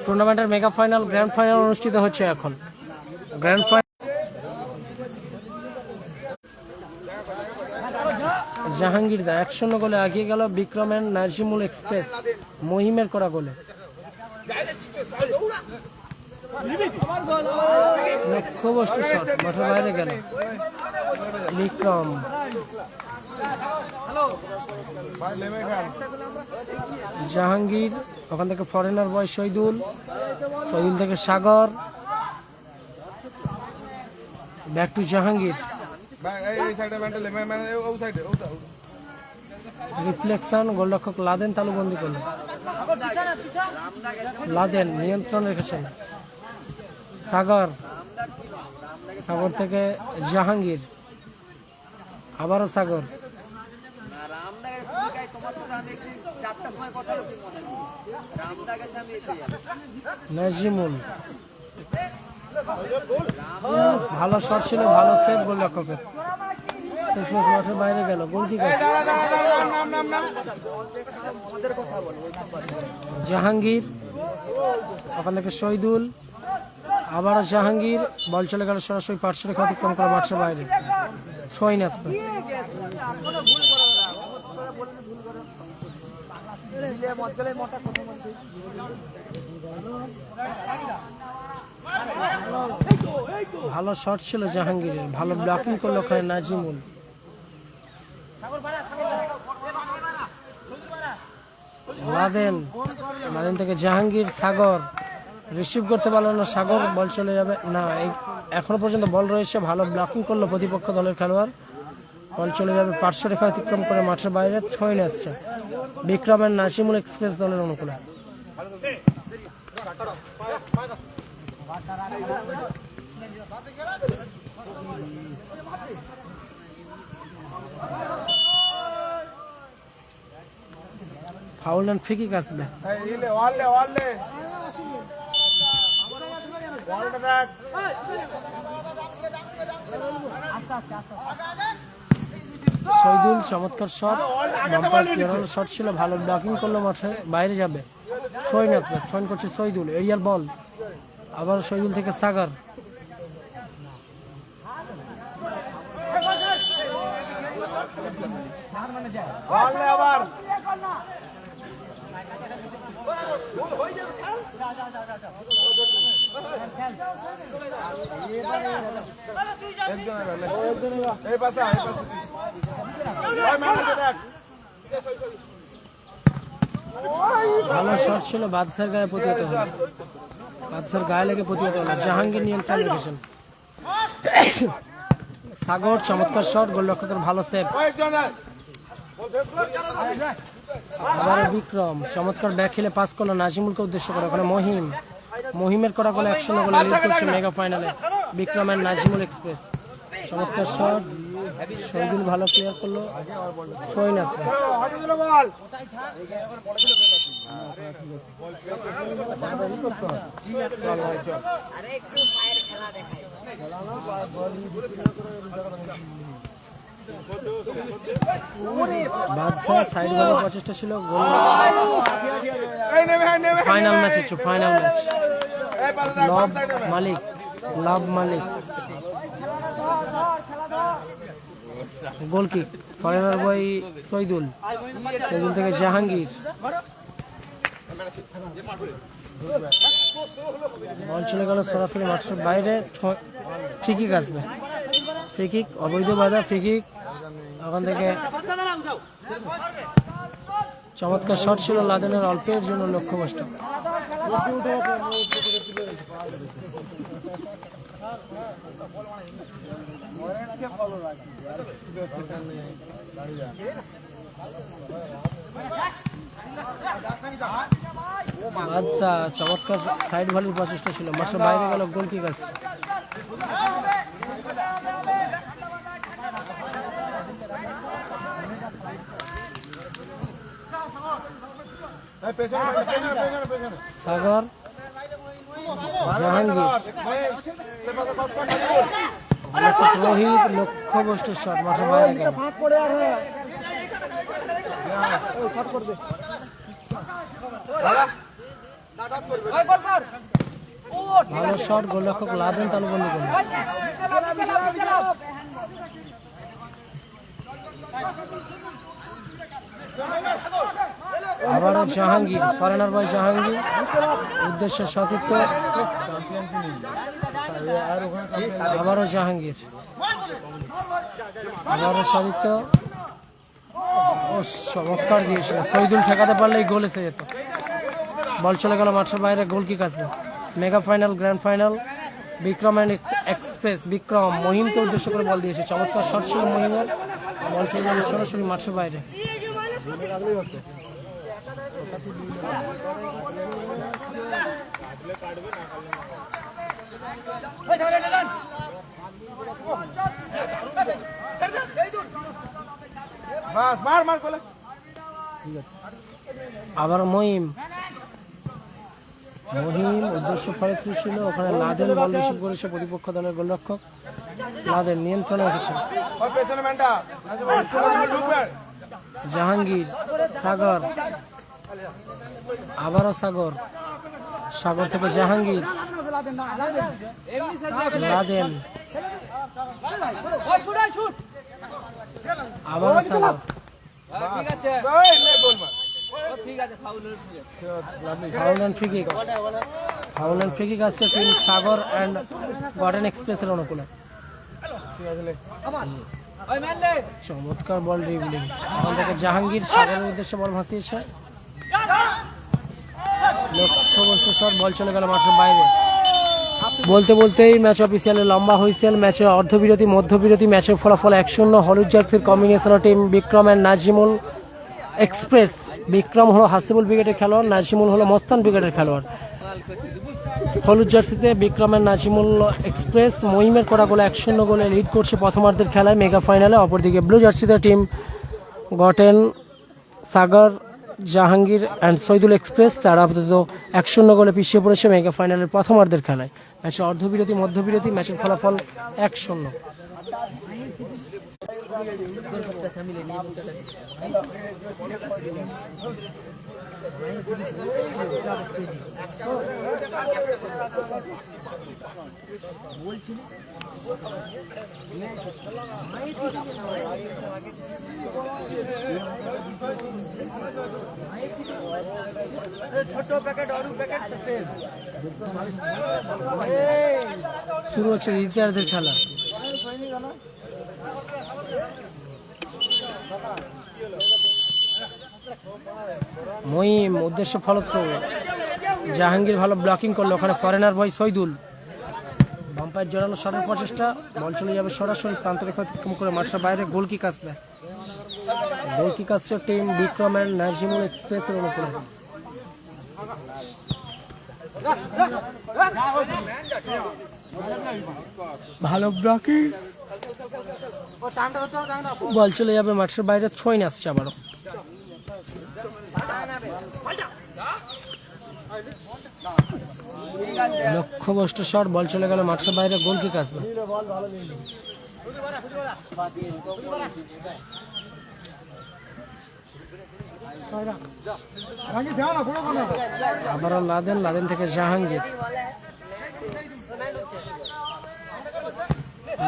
টুর্নামেন্টের mega final grand final অনুষ্ঠিত হচ্ছে এখন। গ্র্যান্ড ফাইনাল জাহাঙ্গীর দা 1-0 গোলে এগিয়ে গেল বিক্রমের নাজিমুল এক্সপ্রেস মহিমের করা গোলে। লক্ষ্যবস্তু শট মাঠের বাইরে গেল বিক্রম। জাহাঙ্গীর ওখান থেকে ফরেনার বয় শহীদুল, শহীদুল থেকে সাগর, ব্যাক টু জাহাঙ্গীর, রিফ্লেকশন, গোলরক্ষক লাদেন তালুবন্দি করলেন। লাদেন নিয়ন্ত্রণ রেখেছেন। সাগর, সাগর থেকে জাহাঙ্গীর, আবারও সাগর, নাজিমুল। ভালো শট ছিল, ভালো সেভ গোলরক্ষকের। শেষমেশ মাঠের বাইরে গেল, গোল ঠিক আছে। জাহাঙ্গীর, ওখান থেকে শহীদুল, আবারও জাহাঙ্গীর, বল চলে গেল সরাসরি পার্শ্বরেখা অতিক্রম করে মাঠের বাইরে। ছয় আসবে। ভালো শট ছিল জাহাঙ্গীরের, ভালো ব্লকিং করলো ওখানে নাজিমুল। লাদেন, লাদেন থেকে জাহাঙ্গীর, সাগর রিসিভ করতে পারলো না, সাগর বল চলে যাবে না, এখনো পর্যন্ত বল রয়েছে। ভালো ব্লকিং করলো প্রতিপক্ষ দলের খেলোয়াড়, বল চলে যাবে পার্শ্বরেখা অতিক্রম করে মাঠের বাইরে। ছয় আসছে বিক্রমের নাজিমুল এক্সপ্রেস দলের অনুকূলে। ফাউল এন্ড ফ্রি কিক আসবে। শহীদুল চমৎকার শট, বাম্পার ক্লিয়ার শট ছিল, ভালো ব্লকিং করলো, মাঠে বাইরে যাবে। ছয় আসবে, ছয় করছে শহীদুল, এরিয়াল বল, আবার শহীদুল থেকে সাগর, ভালো শট ছিল, বাদশার গায়ে প্রতিহত হলো, বাদশার গায়ে লেগে প্রতিহত হলো। জাহাঙ্গীর নিয়ন্ত্রণ রেখেছেন। সাগর চমৎকার শট, গোলরক্ষকের ভালো সেভ। আবার বিক্রম চমৎকার ব্যাক খেলে পাস করলো নাজিমুলকে উদ্দেশ্য করে, ওখানে মহিম, মহিমের করা গোলে 1-0 গোলে লিড করছে মেগা ফাইনালে বিক্রমের নাজিমুল এক্সপ্রেস। চমৎকার শট, শহীদুল ভালো ক্লিয়ার করলো। ছয় আসবে। বাদশা সাইড বলের প্রচেষ্টা ছিল, গোল। ফাইনাল ম্যাচ হচ্ছে, ফাইনাল ম্যাচ। লব মালিক, লব মালিক গোল কিক, ফরেনার বয় শহীদুল, শহীদুল থেকে জাহাঙ্গীর, বল চলে গেল সরাসরি মাঠের বাইরে। ফ্রি কিক আসবে, ফ্রি কিক, অবৈধ বাধা ফ্রি কিক। ওখান থেকে চমৎকার শট ছিল লাদেনের, অল্পের জন্য লক্ষ্যভ্রষ্ট। আচ্ছা, চমৎকার সাইড ভলির প্রচেষ্টা ছিল, মাঠের বাইরে গেল, গোল কিক আসছে। সাগর, জাহাঙ্গীর, রোহিত লক্ষ্যভ্রষ্ট শট, মাঠের বাইরে গেল। ভালো শট, গোলরক্ষক লাদেন তালুবন্দি করলেন। আবারও জাহাঙ্গীর, ফরেনার বয় জাহাঙ্গীর, উদ্দেশ্যে সতীর্থ, আবারও জাহাঙ্গীর, আবারও সতীর্থ। ও চমৎকার দিয়েছিল, শহীদুল ঠেকাতে পারলেই গোল এসে যেত। বল চলে গেল মাঠের বাইরে, গোল কিক আসবে। Mega final, grand final, Vikram and Express. Vikram মহিমকে উদ্দেশ্য করে বল দিয়েছে, চমৎকার শট ছিল মহিমের। বল চলে গেল সরাসরি মাঠের বাইরে। আবার মহিম, উদ্দেশ্য ফরিদপুর ছিল, ওখানে লাদেন বল রিসিভ করেছে প্রতিপক্ষ দলের গোলরক্ষক। লাদেন নিয়ন্ত্রণে রেখেছে। জাহাঙ্গীর, সাগর, আবারও সাগর, সাগর থেকে জাহাঙ্গীর, লাদেন, আবারও সাগর, ফাউল অ্যান্ড ফ্রি কিক আসছে টিম সাগর অ্যান্ড গর্ডেন এক্সপ্রেসের অনুকূলে। চমৎকার বল ড্রিবলিং, ওখান থেকে জাহাঙ্গীর সাগরের উদ্দেশ্যে বল ভাসিয়েছে, লক্ষ্যবস্তু শট, বল চলে গেল মাঠের বাইরে। বলতে বলতেই ম্যাচ অফিসিয়ালি লম্বা হুইসেল। ম্যাচের অর্ধবিরতি, মধ্যবিরতি, ম্যাচের ফলাফল 1-0 হলুদ জার্সির combination team Bikram and Nazimul express. Bikram হলো হাসিবুল ব্রিগেডের খেলোয়াড়, নাজিমুল হলো মস্তান ব্রিগেডের খেলোয়াড়। হলুদ জার্সিতে বিক্রম অ্যান্ড নাজিমুল এক্সপ্রেস মহিমের করা গোলে 1-0 গোলে লিড করছে প্রথমার্ধের খেলায় মেগা ফাইনালে। অপরদিকে ব্লু জার্সিতে team gotten, Sagar, Jahangir and Shahidul express তারা আপাতত 1-0 গোলে পিছিয়ে পড়েছে মেগা ফাইনালের প্রথমার্ধের খেলায়। ম্যাচের অর্ধবিরতি, মধ্যবিরতি, ম্যাচের ফলাফল 1-0। শুরু হচ্ছে দ্বিতীয়ার্ধের খেলা। মহিম উদ্দেশ্য ফলত্র, জাহাঙ্গীর ভালো ব্লকিং করলো, ওখানে ফরেনার বয় শহীদুল। বাম্পায়ের জোরালো শটের প্রচেষ্টা, বল চলে যাবে সরাসরি প্রান্তরেখা অতিক্রম করে মাঠের বাইরে। গোল কিক আসবে, গোল কিক আসছে টিম বিক্রম অ্যান্ড নাজিমুল এক্সপ্রেসের অনুকূলে। ভালো ব্লকিং, বল চলে যাবে মাঠের বাইরে, ছয় আসছে আবারও। লক্ষ্যবস্তু শট, বল চলে গেল মাঠের বাইরে, গোল কিক আসবে। আবারও লাদেন, লাদেন থেকে জাহাঙ্গীর,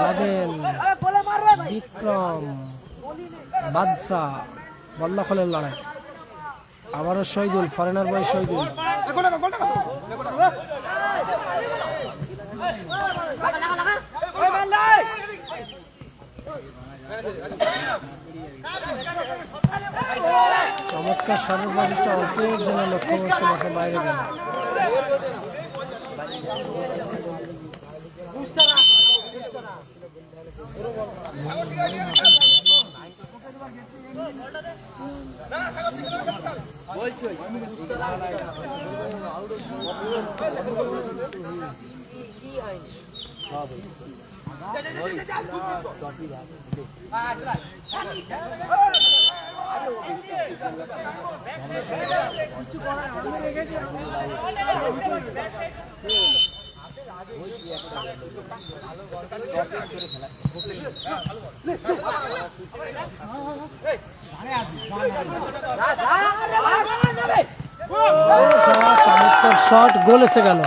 লাদেন, বিক্রম, বাদশাহ, বল দখলের লড়াই। আবারও শহীদুল, ফরেনার বয় শহীদুল, চমৎকার সর্বপ্রচেষ্টা, অল্প একজনের লক্ষ্যবস্তু মাঠের বাইরে গেল। চমৎকার শট, গোল এসে গেল।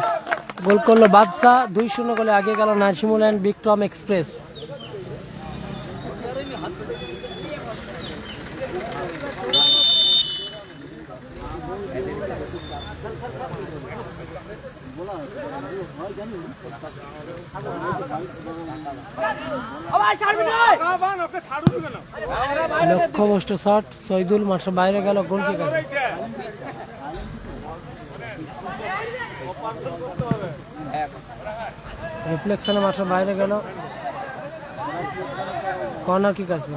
গোল করলো বাদশা, 2-0 গোলে আগে গেল নাজিমুল অ্যান্ড বিক্রম এক্সপ্রেস। লক্ষ্যভ্রষ্ট শট, শহীদুল মাঠের বাইরে গেল, গোল কিক। রিফ্লেকশনে মাঠের বাইরে গেল, কর্নার কিক আসবে।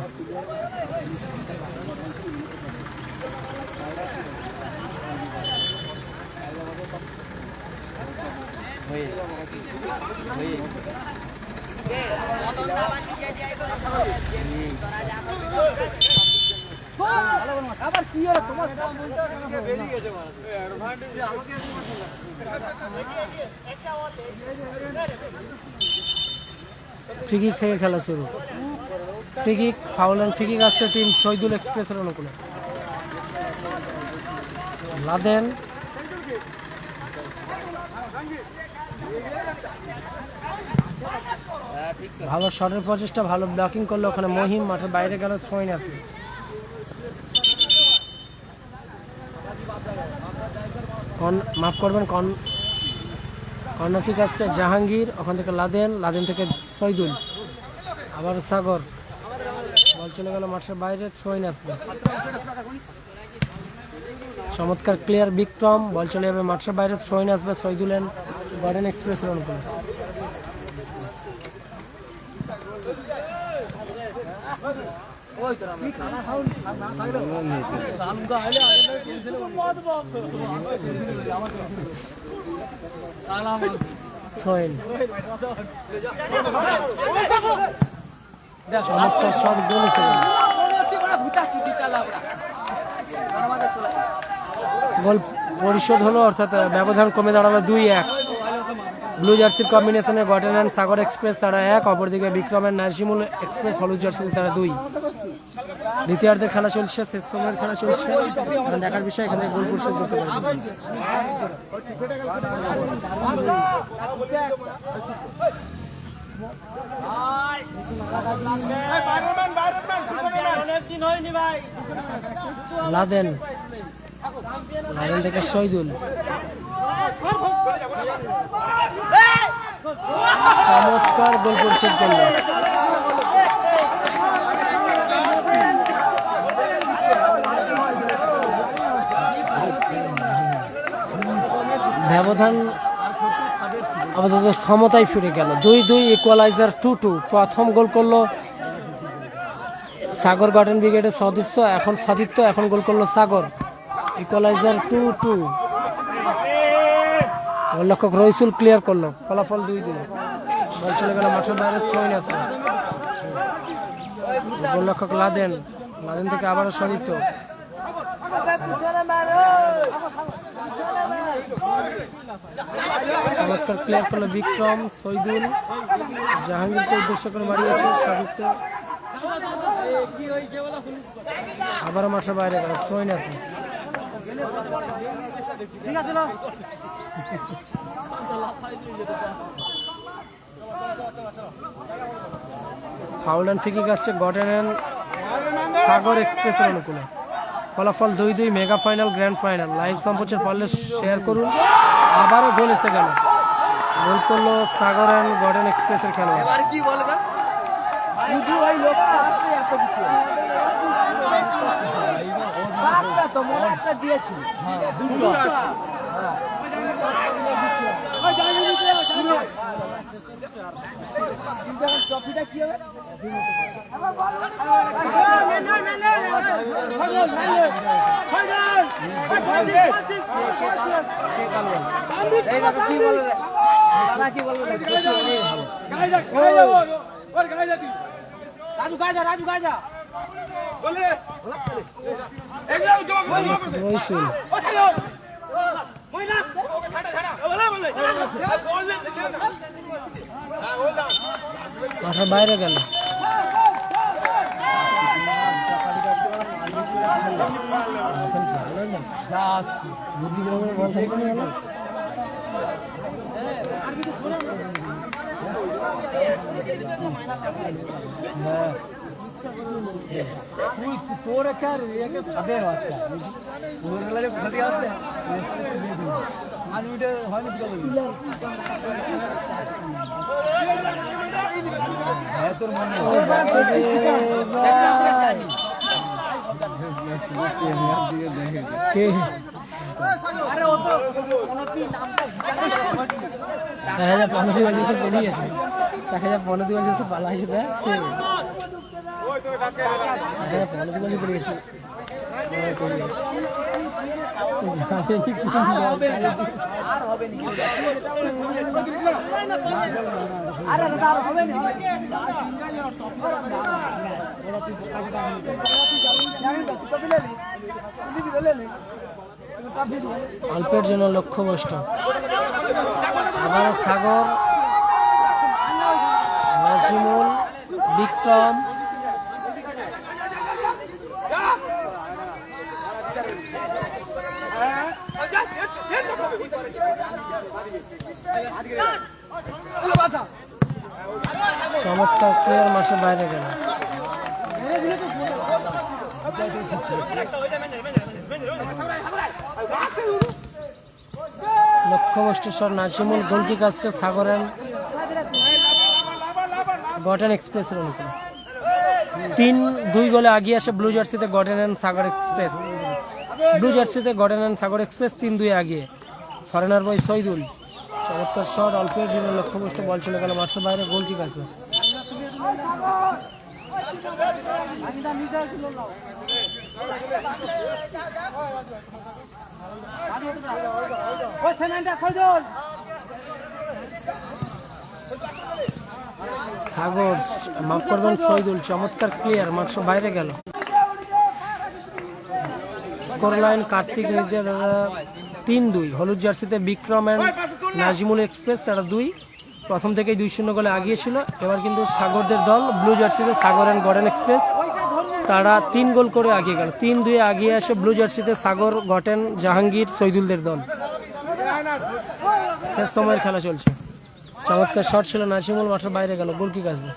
ফ্রি কিক থেকে খেলা শুরু। Free kick, foul and free kick আসছে টিম শহীদুল এক্সপ্রেসের অনুকূলে। লাদেন ভালো শটের প্রচেষ্টা, ভালো ব্লকিং করলো ওখানে মহিম, মাঠের বাইরে গেল, থ্রোইন আসবে। মাফ করবেন, কর্নার কিক আসছে জাহাঙ্গীর, ওখান থেকে লাদেন, লাদেন থেকে শহীদুল, আবার সাগর, বল চলে গেল মাঠের বাইরে, থ্রোইন আসবে। চমৎকার ক্লিয়ার বিক্রম, বল চলে যাবে মাঠের বাইরে, থ্রোইন আসবে শহীদুল এন্ড গার্ডেন এক্সপ্রেসের অনুকূলে। চমৎকার শট, গোল এসে গেল। গোল পরিশোধ হলো, অর্থাৎ ব্যবধান কমে দাঁড়ালো 2-1। ব্লু জার্সির কম্বিনেশনে গর্ডেন অ্যান্ড সাগর এক্সপ্রেস তারা 1, অপরদিকে বিক্রমের নাজিমুল এক্সপ্রেস হলুদ জার্সিতে তারা 2। দ্বিতীয়ার্ধের খেলা চলছে, শেষ সময়ের খেলা চলছে, দেখার বিষয় এখানে গোল পরিশোধ করতে পারে। লাদেন, লাদেন থেকে শহীদুল, চমৎকার গোল পরিশোধ করলো। ব্যবধান আপাতত সমতায় ফিরে গেল, 2-2, ইকুয়ালাইজার 2-2। প্রথম গোল করলো সাগর গার্ডেন ব্রিগেডের সদস্য, এখন সতীর্থ, এখন গোল করলো সাগর। ইকুয়ালাইজার 2-2। গোলরক্ষক রইসুল ক্লিয়ার করলো, ফলাফল 2-2। বল চলে গেল মাঠের বাইরে, থ্রোইন আসবে। গোলরক্ষক লাদেন, লাদেন থেকে আবারও সতীর্থ, চমৎকার ক্লিয়ার করলো বিক্রম, শহীদুল, জাহাঙ্গীরকে উদ্দেশ্য করে বাড়িয়েছে সতীর্থ, আবারও মাঠের বাইরে গেল, থ্রোইন আসবে। ফাউল অ্যান্ড ফ্রি কিক আসছে গর্ডেন অ্যান্ড সাগর এক্সপ্রেসের অনুকূলে। ফলাফল 2-2, mega final, grand final. Live সম্প্রচার পারলে শেয়ার করুন। আবারও গোল এসে গেল, গোল করলো সাগর অ্যান্ড গার্ডেন এক্সপ্রেসের খেলোয়াড়। মাঠের বাইরে গেল, বুদ্ধি করে বল থাকবে না হলো তোর একটা ভাবের বাচ্চা ভোরবেলা কোথা থেকে আসছে মানুষ হয় না হ্যাঁ তোর মনে পনেরো বছর পেরিয়ে গেছে তাকে যা 15 বছর পালা হয়েছে দেখ সে পনেরো বছর পেরিয়ে গেছে অল্পের জন্য লক্ষ্যভ্রষ্ট আবার সাগর নাজিমুল বিক্রম চমৎকার প্লেয়ার মাঠের বাইরে গেল লক্ষ্যভ্রষ্ট নাজিমুল গোলকি কাছে সাগরের গর্ডেন এক্সপ্রেসের অনুকূলে 3-2 গোলে আগিয়ে আসে ব্লু জার্সিতে garden and Sagar express blue জার্সিতে গর্ডেন অ্যান্ড সাগর এক্সপ্রেস 3-2 আগিয়ে ফরেনার বয় সৈদুল চমৎকার শট অল্পের জন্য লক্ষ্যভ্রষ্ট বল চলে গেল মাঠের বাইরে গোলকি কাছে সাগর মাফ করবেন সৈদুল চমৎকার প্লেয়ার মাঠের বাইরে গেল স্কোর লাইন কার্তিক 3-2 হলুদ জার্সিতে বিক্রম এন্ড নাজিমুল এক্সপ্রেস তারা 2 প্রথম থেকেই 2-0 গোলে আগিয়ে ছিল এবার কিন্তু সাগরদের দল ব্লু জার্সিতে সাগর এন্ড গর্ডেন এক্সপ্রেস তারা 3 গোল করে আগিয়ে গেল 3-2 আগিয়ে আসে ব্লু জার্সিতে সাগর গটেন জাহাঙ্গীর সৈদুলদের দল শেষ সময়ের খেলা চলছে চমৎকার শট ছিল নাজিমুল মাঠের বাইরে গেল গোল কি আসবে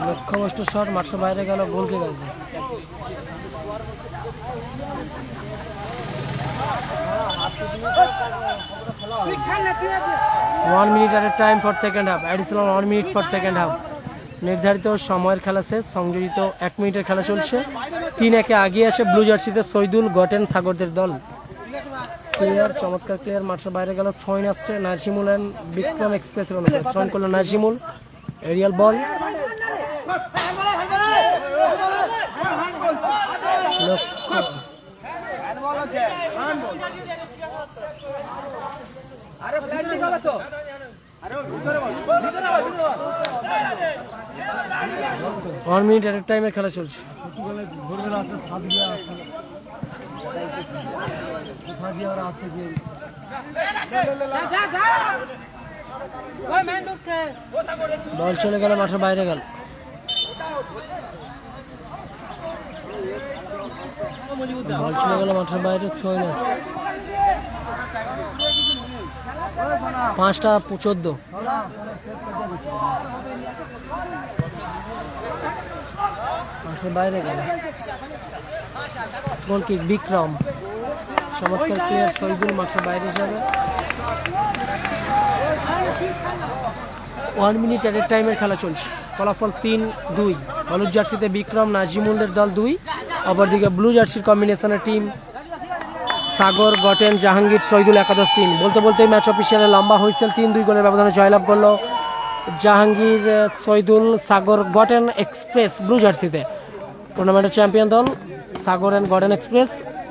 লক্ষ্যভ্রষ্ট শট মাঠের বাইরে গেল গোল কি আসবে 1 minute at a time for second half. Additional 1 minute for second half. নির্ধারিত সময়ের খেলা শেষ সংযোজিত 1 মিনিটের খেলা চলছে 3-1 আগিয়ে আসে ব্লু জার্সিতে সৈদুল গটেন সাগরদের দল প্লেয়ার চমৎকার প্লেয়ার মাঠের বাইরে গেল ছয় আসছে নাজিমুল এন্ড বিক্রম এক্সপ্রেসের অনুকূলে ছয় করলো নাজিমুল এরিয়াল বল ওয়ান মিনিট এট টাইমের খেলা চলছে বল চলে গেল মাঠের বাইরে গেল বল চলে গেল মাঠের বাইরে 5-14 মাঠের বাইরে গেল গোল কিক বিক্রম চমৎকার প্লেয়ার সৈদুল মাঠের বাইরে যাবে 1 মিনিট এট টাইমের খেলা চলছে ফলাফল 3-2 হলুদ জার্সিতে বিক্রম নাজিমুলদের দল 2 অপরদিকে ব্লু জার্সির কম্বিনেশনের টিম সাগর গটেন জাহাঙ্গীর সৈদুল একাদশ 3 বলতে বলতে ম্যাচ অফিসিয়ালে লম্বা হুইসেল 3-2 গোলের ব্যবধানে জয়লাভ করলো জাহাঙ্গীর সৈদুল সাগর গটেন এক্সপ্রেস ব্লু জার্সিতে টুর্নামেন্টের চ্যাম্পিয়ন দল সাগর অ্যান্ড গটেন এক্সপ্রেস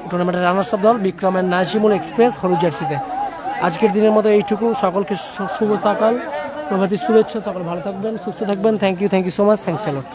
টুর্নামেন্টের রানার্স আপ দল বিক্রম অ্যান্ড নাজিমুল এক্সপ্রেস হলুদ জার্সিতে আজকের দিনের মতো এইটুকু সকলকে শুভ সকাল প্রভাতী শুভেচ্ছা সকল ভালো থাকবেন সুস্থ থাকবেন thank you so much thanks a lot